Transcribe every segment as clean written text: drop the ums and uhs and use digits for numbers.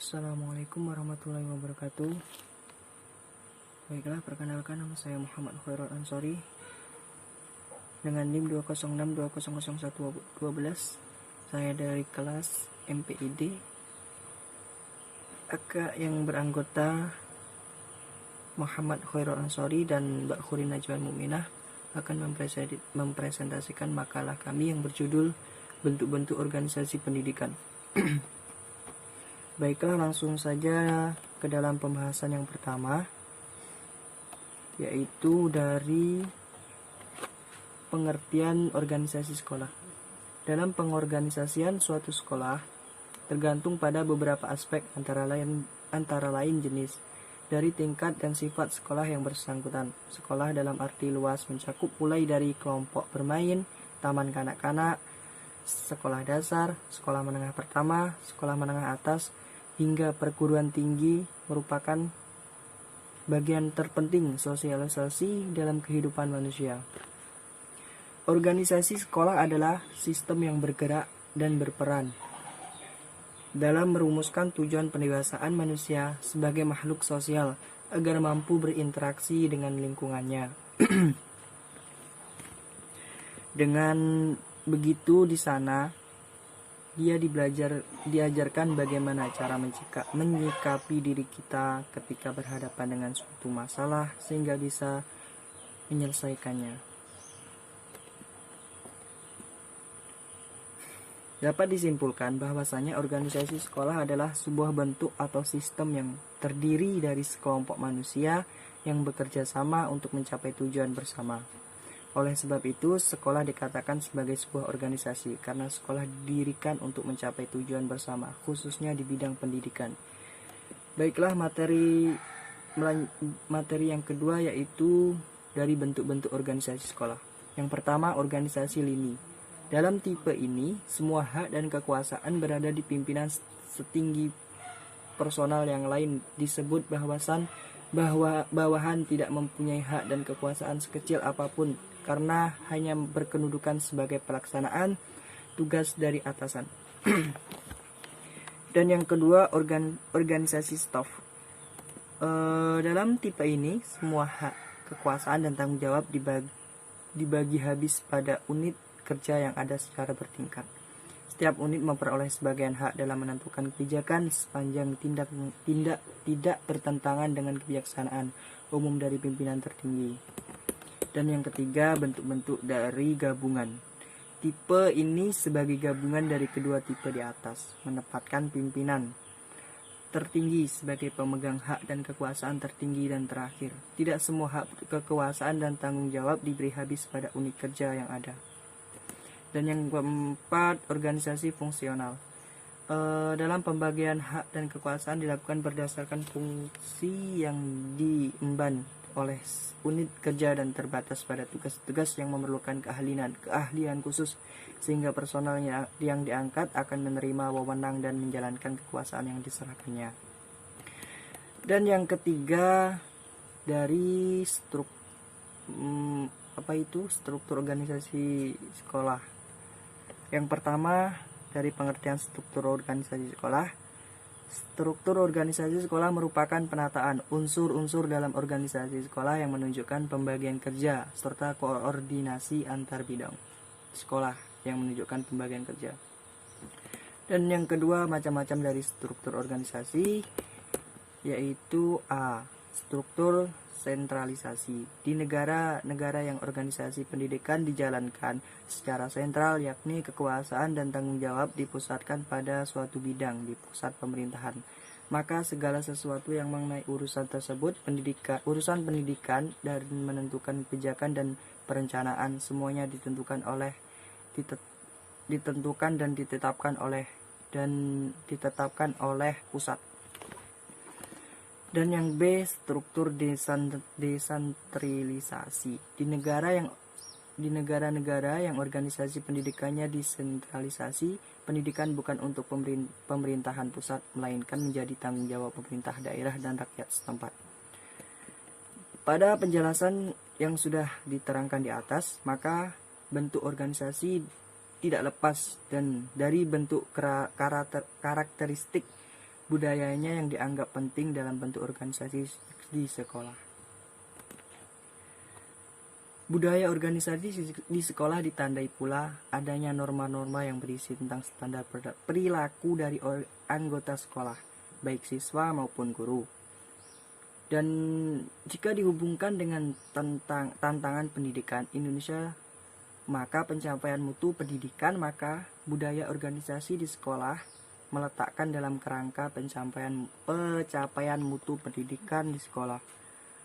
Assalamualaikum warahmatullahi wabarakatuh. Baiklah, perkenalkan nama saya Muhammad Khairul Ansori dengan NIM 206200112. Saya dari kelas MPID yang beranggota Muhammad Khairul Ansori dan Mbak Khuri Najwan Muminah akan mempresentasikan makalah kami yang berjudul Bentuk-bentuk Organisasi Pendidikan. Baiklah, langsung saja ke dalam pembahasan yang pertama, yaitu dari pengertian organisasi sekolah. Dalam pengorganisasian suatu sekolah tergantung pada beberapa aspek, antara lain jenis, dari tingkat dan sifat sekolah yang bersangkutan. Sekolah dalam arti luas mencakup mulai dari kelompok bermain, taman kanak-kanak, sekolah dasar, sekolah menengah pertama, sekolah menengah atas, hingga perguruan tinggi, merupakan bagian terpenting sosialisasi dalam kehidupan manusia. Organisasi sekolah adalah sistem yang bergerak dan berperan dalam merumuskan tujuan pendewasaan manusia sebagai makhluk sosial agar mampu berinteraksi dengan lingkungannya. Dengan begitu, di sana dia diajarkan bagaimana cara menyikapi diri kita ketika berhadapan dengan suatu masalah sehingga bisa menyelesaikannya. Dapat disimpulkan bahwasanya organisasi sekolah adalah sebuah bentuk atau sistem yang terdiri dari sekelompok manusia yang bekerja sama untuk mencapai tujuan bersama. Oleh sebab itu, sekolah dikatakan sebagai sebuah organisasi karena sekolah didirikan untuk mencapai tujuan bersama, khususnya di bidang pendidikan. Baiklah, materi yang kedua yaitu dari bentuk-bentuk organisasi sekolah. Yang pertama, organisasi lini. Dalam tipe ini, semua hak dan kekuasaan berada di pimpinan setinggi personal yang lain. Disebut bawahan tidak mempunyai hak dan kekuasaan sekecil apapun karena hanya berkedudukan sebagai pelaksanaan tugas dari atasan. Dan yang kedua, organisasi staff. Dalam tipe ini, semua hak, kekuasaan, dan tanggung jawab dibagi habis pada unit kerja yang ada secara bertingkat. Setiap unit memperoleh sebagian hak dalam menentukan kebijakan sepanjang tidak bertentangan dengan kebijaksanaan umum dari pimpinan tertinggi. Dan yang ketiga, bentuk-bentuk dari gabungan. Tipe ini sebagai gabungan dari kedua tipe di atas, menempatkan pimpinan tertinggi sebagai pemegang hak dan kekuasaan tertinggi dan terakhir. Tidak semua hak, kekuasaan, dan tanggung jawab diberi habis pada unit kerja yang ada. Dan yang keempat, organisasi fungsional. Dalam pembagian hak dan kekuasaan dilakukan berdasarkan fungsi yang diemban oleh unit kerja dan terbatas pada tugas-tugas yang memerlukan keahlian khusus, sehingga personal yang diangkat akan menerima wewenang dan menjalankan kekuasaan yang diserahkannya. Dan yang ketiga, dari struktur organisasi sekolah. Yang pertama, dari pengertian struktur organisasi sekolah. Struktur organisasi sekolah merupakan penataan unsur-unsur dalam organisasi sekolah yang menunjukkan pembagian kerja serta koordinasi antar bidang sekolah yang menunjukkan pembagian kerja. Dan yang kedua, macam-macam dari struktur organisasi, yaitu A. Struktur sentralisasi. Di negara-negara yang organisasi pendidikan dijalankan secara sentral, yakni kekuasaan dan tanggung jawab dipusatkan pada suatu bidang di pusat pemerintahan, maka segala sesuatu yang mengenai urusan tersebut, urusan pendidikan dan menentukan kebijakan dan perencanaan, semuanya ditetapkan dan ditetapkan oleh pusat. Dan yang B, struktur desentralisasi. Di negara-negara yang organisasi pendidikannya desentralisasi, pendidikan bukan untuk pemerintahan pusat, melainkan menjadi tanggung jawab pemerintah daerah dan rakyat setempat. Pada penjelasan yang sudah diterangkan di atas, maka bentuk organisasi tidak lepas dan dari bentuk karakteristik budayanya yang dianggap penting dalam bentuk organisasi di sekolah. Budaya organisasi di sekolah ditandai pula adanya norma-norma yang berisi tentang standar perilaku dari anggota sekolah, baik siswa maupun guru. Dan jika dihubungkan dengan tantangan pendidikan Indonesia, maka pencapaian mutu pendidikan, maka budaya organisasi di sekolah meletakkan dalam kerangka pencapaian mutu pendidikan di sekolah.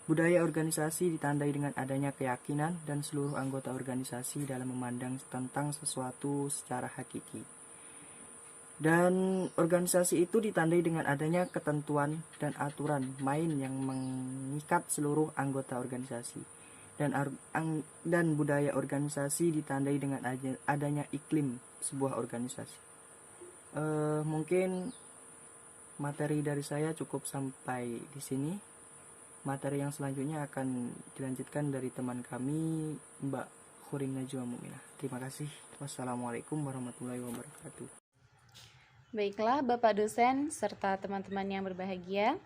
Budaya organisasi ditandai dengan adanya keyakinan dan seluruh anggota organisasi dalam memandang tentang sesuatu secara hakiki. Dan organisasi itu ditandai dengan adanya ketentuan dan aturan main yang mengikat seluruh anggota organisasi. Dan budaya organisasi ditandai dengan adanya iklim sebuah organisasi. Mungkin materi dari saya cukup sampai di sini. Materi yang selanjutnya akan dilanjutkan dari teman kami, Mbak Khuring Najwa Muminah. Terima kasih. Wassalamualaikum warahmatullahi wabarakatuh. Baiklah Bapak dosen serta teman-teman yang berbahagia,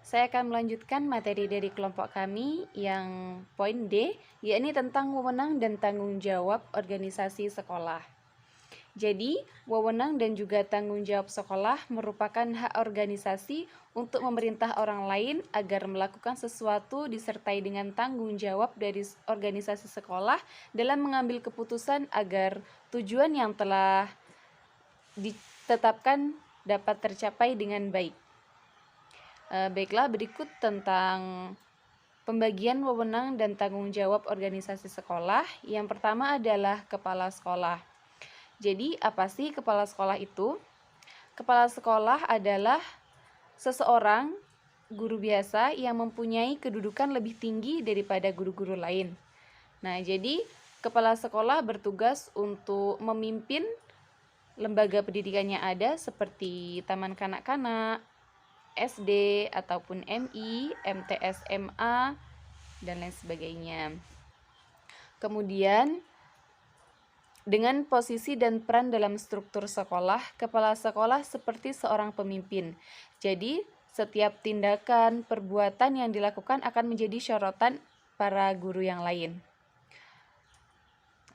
saya akan melanjutkan materi dari kelompok kami yang poin D, yakni tentang wewenang dan tanggung jawab organisasi sekolah. Jadi, wewenang dan juga tanggung jawab sekolah merupakan hak organisasi untuk memerintah orang lain agar melakukan sesuatu disertai dengan tanggung jawab dari organisasi sekolah dalam mengambil keputusan agar tujuan yang telah ditetapkan dapat tercapai dengan baik. Baiklah, berikut tentang pembagian wewenang dan tanggung jawab organisasi sekolah. Yang pertama adalah kepala sekolah. Jadi, apa sih kepala sekolah itu? Kepala sekolah adalah seseorang guru biasa yang mempunyai kedudukan lebih tinggi daripada guru-guru lain. Nah, jadi kepala sekolah bertugas untuk memimpin lembaga pendidikan yang ada seperti taman kanak-kanak, SD ataupun MI, MTS, MA, dan lain sebagainya. Kemudian, dengan posisi dan peran dalam struktur sekolah, kepala sekolah seperti seorang pemimpin. Jadi, setiap tindakan, perbuatan yang dilakukan akan menjadi sorotan para guru yang lain.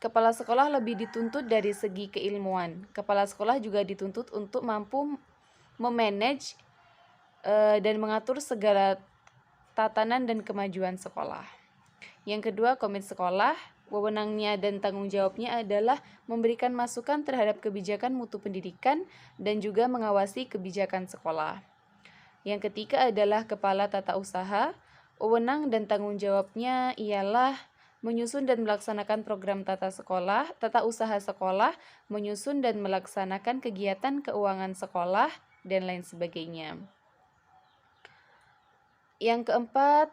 Kepala sekolah lebih dituntut dari segi keilmuan. Kepala sekolah juga dituntut untuk mampu memanage dan mengatur segala tatanan dan kemajuan sekolah. Yang kedua, komite sekolah. Wewenangnya dan tanggung jawabnya adalah memberikan masukan terhadap kebijakan mutu pendidikan dan juga mengawasi kebijakan sekolah. Yang ketiga adalah kepala tata usaha. Wewenang dan tanggung jawabnya ialah menyusun dan melaksanakan program tata usaha sekolah, menyusun dan melaksanakan kegiatan keuangan sekolah, dan lain sebagainya. Yang keempat,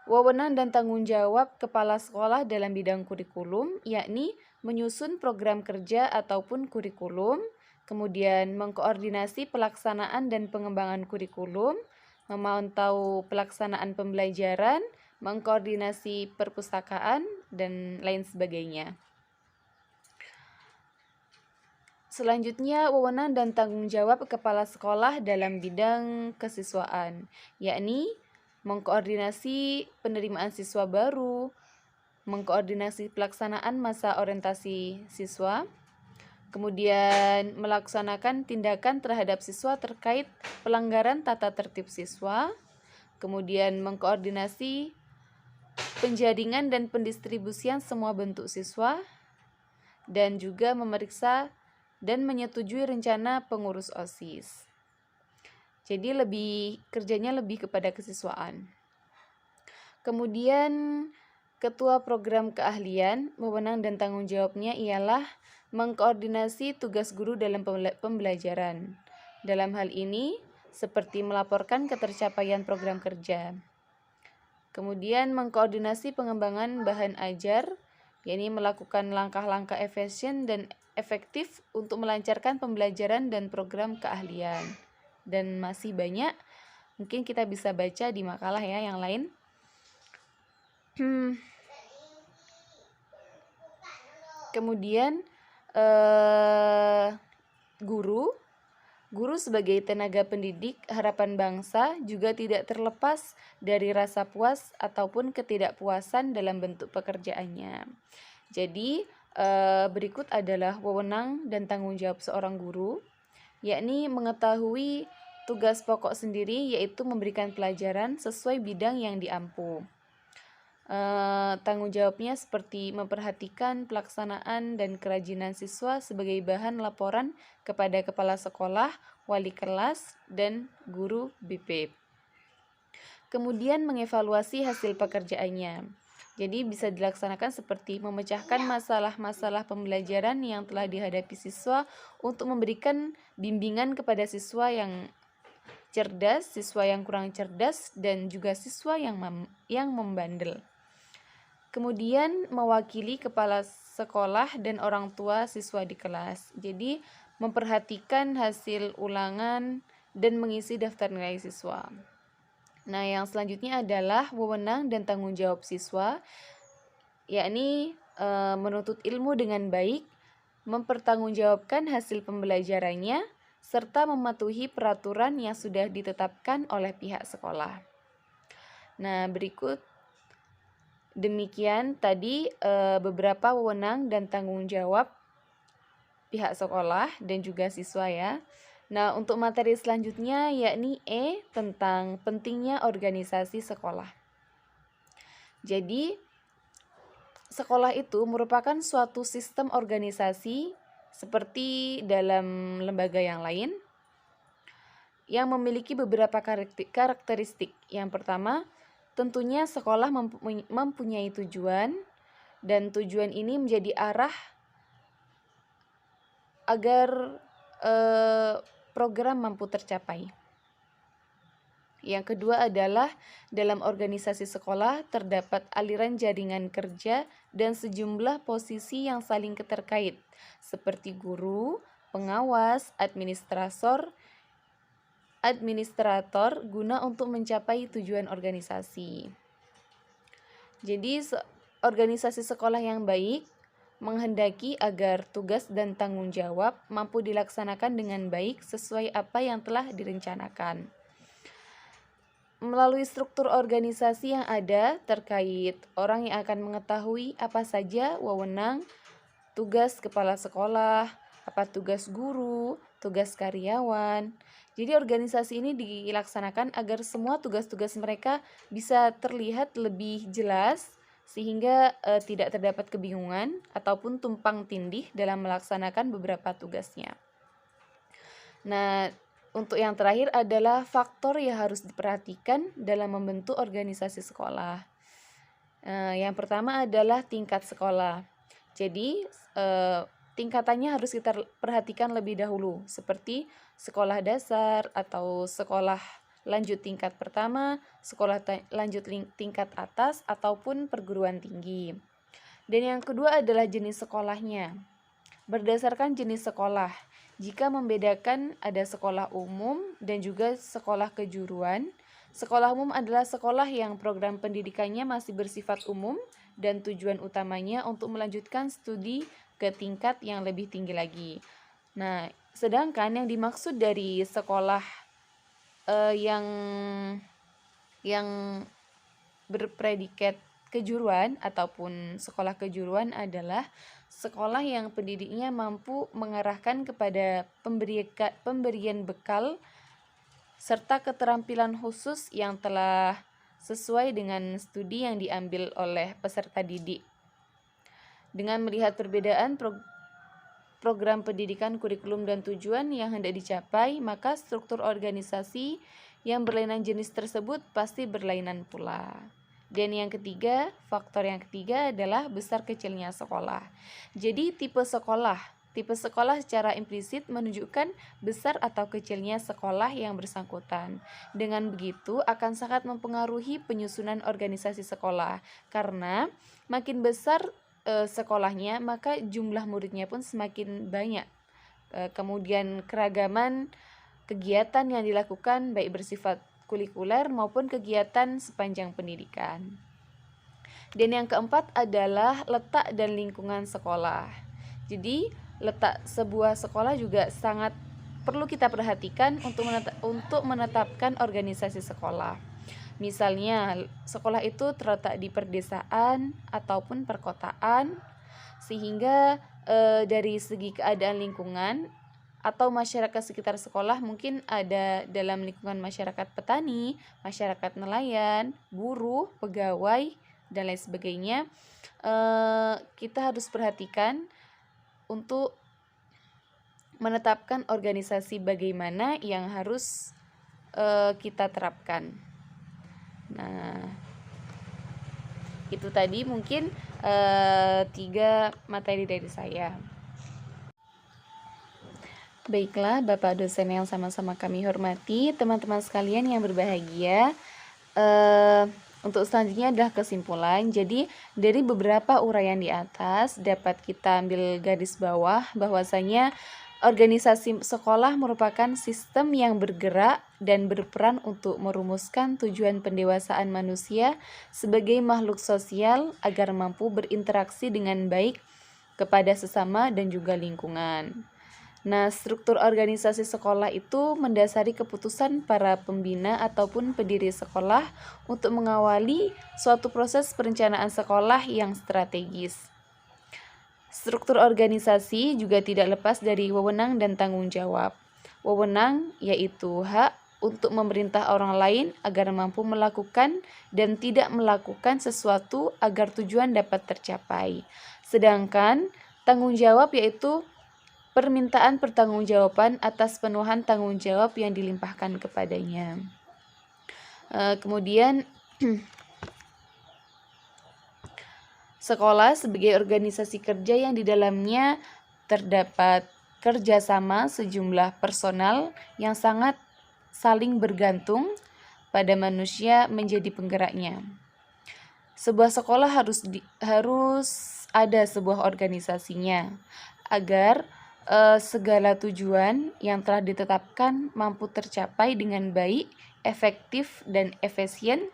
wewenang dan tanggung jawab kepala sekolah dalam bidang kurikulum, yakni menyusun program kerja ataupun kurikulum, kemudian mengkoordinasi pelaksanaan dan pengembangan kurikulum, memantau pelaksanaan pembelajaran, mengkoordinasi perpustakaan, dan lain sebagainya. Selanjutnya, wewenang dan tanggung jawab kepala sekolah dalam bidang kesiswaan, yakni mengkoordinasi penerimaan siswa baru, mengkoordinasi pelaksanaan masa orientasi siswa, kemudian melaksanakan tindakan terhadap siswa terkait pelanggaran tata tertib siswa, kemudian mengkoordinasi penjaringan dan pendistribusian semua bentuk siswa, dan juga memeriksa dan menyetujui rencana pengurus OSIS. Jadi kerjanya lebih kepada kesiswaan. Kemudian ketua program keahlian, wewenang dan tanggung jawabnya ialah mengkoordinasi tugas guru dalam pembelajaran. Dalam hal ini seperti melaporkan ketercapaian program kerja. Kemudian mengkoordinasi pengembangan bahan ajar, yakni melakukan langkah-langkah efisien dan efektif untuk melancarkan pembelajaran dan program keahlian. Dan masih banyak, mungkin kita bisa baca di makalah ya yang lain. Kemudian guru Guru sebagai tenaga pendidik harapan bangsa juga tidak terlepas dari rasa puas ataupun ketidakpuasan dalam bentuk pekerjaannya. Jadi, berikut adalah wewenang dan tanggung jawab seorang guru, yakni mengetahui tugas pokok sendiri, yaitu memberikan pelajaran sesuai bidang yang diampu. Tanggung jawabnya seperti memperhatikan pelaksanaan dan kerajinan siswa sebagai bahan laporan kepada kepala sekolah, wali kelas, dan guru BP. Kemudian mengevaluasi hasil pekerjaannya. Jadi bisa dilaksanakan seperti memecahkan masalah-masalah pembelajaran yang telah dihadapi siswa untuk memberikan bimbingan kepada siswa yang cerdas, siswa yang kurang cerdas, dan juga siswa yang membandel. Kemudian mewakili kepala sekolah dan orang tua siswa di kelas. Jadi memperhatikan hasil ulangan dan mengisi daftar nilai siswa. Nah, yang selanjutnya adalah wewenang dan tanggung jawab siswa, yakni menuntut ilmu dengan baik, mempertanggungjawabkan hasil pembelajarannya, serta mematuhi peraturan yang sudah ditetapkan oleh pihak sekolah. Nah, berikut demikian tadi beberapa wewenang dan tanggung jawab pihak sekolah dan juga siswa ya. Nah, untuk materi selanjutnya yakni tentang pentingnya organisasi sekolah. Jadi, sekolah itu merupakan suatu sistem organisasi seperti dalam lembaga yang lain yang memiliki beberapa karakteristik. Yang pertama, tentunya sekolah mempunyai tujuan, dan tujuan ini menjadi arah agar program mampu tercapai. Yang kedua adalah dalam organisasi sekolah terdapat aliran jaringan kerja dan sejumlah posisi yang saling keterkait, seperti guru, pengawas, administrator guna untuk mencapai tujuan organisasi. Jadi organisasi sekolah yang baik menghendaki agar tugas dan tanggung jawab mampu dilaksanakan dengan baik sesuai apa yang telah direncanakan. Melalui struktur organisasi yang ada terkait orang yang akan mengetahui apa saja wewenang, tugas kepala sekolah, apa tugas guru, tugas karyawan. Jadi organisasi ini dilaksanakan agar semua tugas-tugas mereka bisa terlihat lebih jelas sehingga tidak terdapat kebingungan ataupun tumpang tindih dalam melaksanakan beberapa tugasnya. Nah, untuk yang terakhir adalah faktor yang harus diperhatikan dalam membentuk organisasi sekolah. Yang pertama adalah tingkat sekolah. Jadi, tingkatannya harus kita perhatikan lebih dahulu, seperti sekolah dasar atau sekolah lanjut tingkat pertama, sekolah lanjut tingkat atas, ataupun perguruan tinggi. Dan yang kedua adalah jenis sekolahnya. Berdasarkan jenis sekolah, jika membedakan ada sekolah umum dan juga sekolah kejuruan. Sekolah umum adalah sekolah yang program pendidikannya masih bersifat umum dan tujuan utamanya untuk melanjutkan studi ke tingkat yang lebih tinggi lagi. Nah, sedangkan yang dimaksud dari sekolah yang berpredikat kejuruan ataupun sekolah kejuruan adalah sekolah yang pendidiknya mampu mengarahkan kepada pemberian bekal serta keterampilan khusus yang telah sesuai dengan studi yang diambil oleh peserta didik. Dengan melihat perbedaan program pendidikan, kurikulum, dan tujuan yang hendak dicapai, maka struktur organisasi yang berlainan jenis tersebut pasti berlainan pula. Dan yang ketiga, faktor yang ketiga adalah besar kecilnya sekolah. Jadi tipe sekolah secara implisit menunjukkan besar atau kecilnya sekolah yang bersangkutan. Dengan begitu akan sangat mempengaruhi penyusunan organisasi sekolah, karena makin besar sekolahnya maka jumlah muridnya pun semakin banyak. Kemudian keragaman kegiatan yang dilakukan baik bersifat kulikuler maupun kegiatan sepanjang pendidikan. Dan yang keempat adalah letak dan lingkungan sekolah. Jadi letak sebuah sekolah juga sangat perlu kita perhatikan untuk menetapkan organisasi sekolah. Misalnya, sekolah itu terletak di perdesaan ataupun perkotaan, sehingga dari segi keadaan lingkungan atau masyarakat sekitar sekolah mungkin ada dalam lingkungan masyarakat petani, masyarakat nelayan, buruh, pegawai, dan lain sebagainya. Kita harus perhatikan untuk menetapkan organisasi bagaimana yang harus kita terapkan. Nah, itu tadi mungkin 3 materi dari saya. Baiklah, Bapak dosen yang sama-sama kami hormati, teman-teman sekalian yang berbahagia, untuk selanjutnya adalah kesimpulan. Jadi, dari beberapa uraian di atas dapat kita ambil garis bawah bahwasanya organisasi sekolah merupakan sistem yang bergerak dan berperan untuk merumuskan tujuan pendewasaan manusia sebagai makhluk sosial agar mampu berinteraksi dengan baik kepada sesama dan juga lingkungan. Nah, struktur organisasi sekolah itu mendasari keputusan para pembina ataupun pendiri sekolah untuk mengawali suatu proses perencanaan sekolah yang strategis. Struktur organisasi juga tidak lepas dari wewenang dan tanggung jawab. Wewenang yaitu hak untuk memerintah orang lain agar mampu melakukan dan tidak melakukan sesuatu agar tujuan dapat tercapai. Sedangkan tanggung jawab yaitu permintaan pertanggungjawaban atas penuhan tanggung jawab yang dilimpahkan kepadanya. Kemudian sekolah sebagai organisasi kerja yang di dalamnya terdapat kerjasama sejumlah personal yang sangat saling bergantung pada manusia menjadi penggeraknya. Sebuah sekolah harus ada sebuah organisasinya agar segala tujuan yang telah ditetapkan mampu tercapai dengan baik, efektif, dan efisien.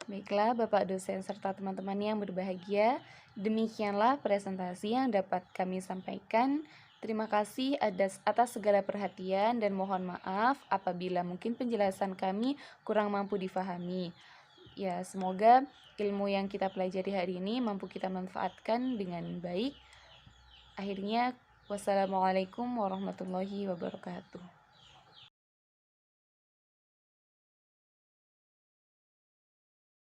Baiklah, Bapak dosen serta teman-teman yang berbahagia, demikianlah presentasi yang dapat kami sampaikan. Terima kasih atas segala perhatian dan mohon maaf apabila mungkin penjelasan kami kurang mampu difahami. Ya, semoga ilmu yang kita pelajari hari ini mampu kita manfaatkan dengan baik. Akhirnya, wassalamualaikum warahmatullahi wabarakatuh.